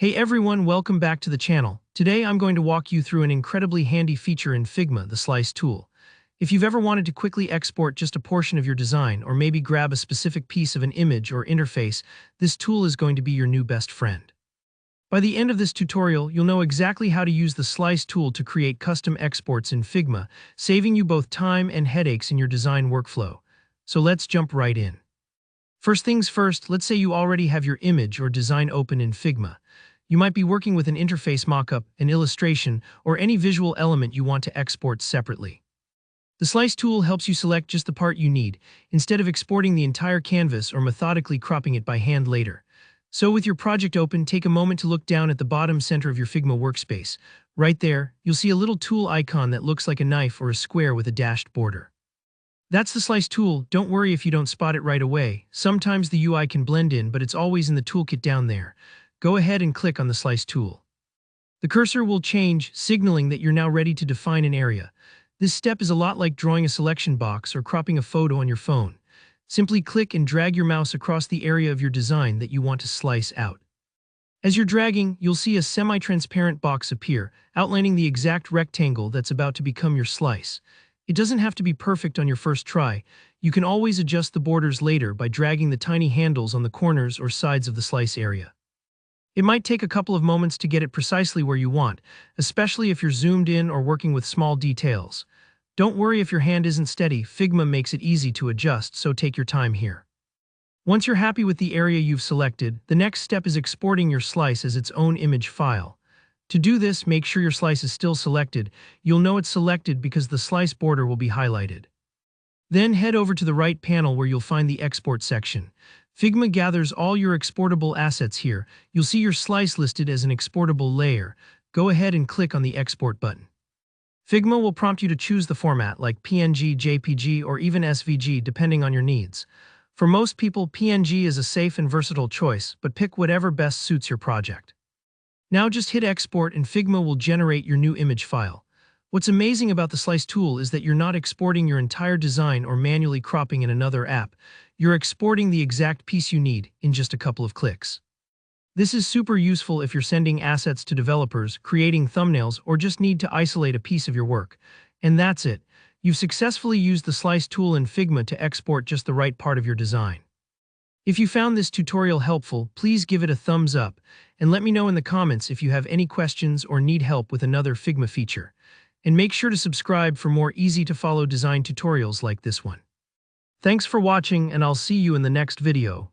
Hey everyone, welcome back to the channel. Today I'm going to walk you through an incredibly handy feature in Figma, the Slice tool. If you've ever wanted to quickly export just a portion of your design or maybe grab a specific piece of an image or interface, this tool is going to be your new best friend. By the end of this tutorial, you'll know exactly how to use the Slice tool to create custom exports in Figma, saving you both time and headaches in your design workflow. So let's jump right in. First things first, let's say you already have your image or design open in Figma. You might be working with an interface mockup, an illustration, or any visual element you want to export separately. The Slice tool helps you select just the part you need, instead of exporting the entire canvas or methodically cropping it by hand later. So with your project open, take a moment to look down at the bottom center of your Figma workspace. Right there, you'll see a little tool icon that looks like a knife or a square with a dashed border. That's the Slice tool. Don't worry if you don't spot it right away. Sometimes the UI can blend in, but it's always in the toolkit down there. Go ahead and click on the Slice tool. The cursor will change, signaling that you're now ready to define an area. This step is a lot like drawing a selection box or cropping a photo on your phone. Simply click and drag your mouse across the area of your design that you want to slice out. As you're dragging, you'll see a semi-transparent box appear, outlining the exact rectangle that's about to become your slice. It doesn't have to be perfect on your first try. You can always adjust the borders later by dragging the tiny handles on the corners or sides of the slice area. It might take a couple of moments to get it precisely where you want, especially if you're zoomed in or working with small details. Don't worry if your hand isn't steady, Figma makes it easy to adjust, so take your time here. Once you're happy with the area you've selected, the next step is exporting your slice as its own image file. To do this, make sure your slice is still selected. You'll know it's selected because the slice border will be highlighted. Then head over to the right panel where you'll find the export section. Figma gathers all your exportable assets here. You'll see your slice listed as an exportable layer. Go ahead and click on the Export button. Figma will prompt you to choose the format like PNG, JPG, or even SVG depending on your needs. For most people, PNG is a safe and versatile choice, but pick whatever best suits your project. Now just hit Export and Figma will generate your new image file. What's amazing about the Slice tool is that you're not exporting your entire design or manually cropping in another app. You're exporting the exact piece you need in just a couple of clicks. This is super useful if you're sending assets to developers, creating thumbnails, or just need to isolate a piece of your work. And that's it. You've successfully used the Slice tool in Figma to export just the right part of your design. If you found this tutorial helpful, please give it a thumbs up, and let me know in the comments if you have any questions or need help with another Figma feature. And make sure to subscribe for more easy-to-follow design tutorials like this one. Thanks for watching, and I'll see you in the next video.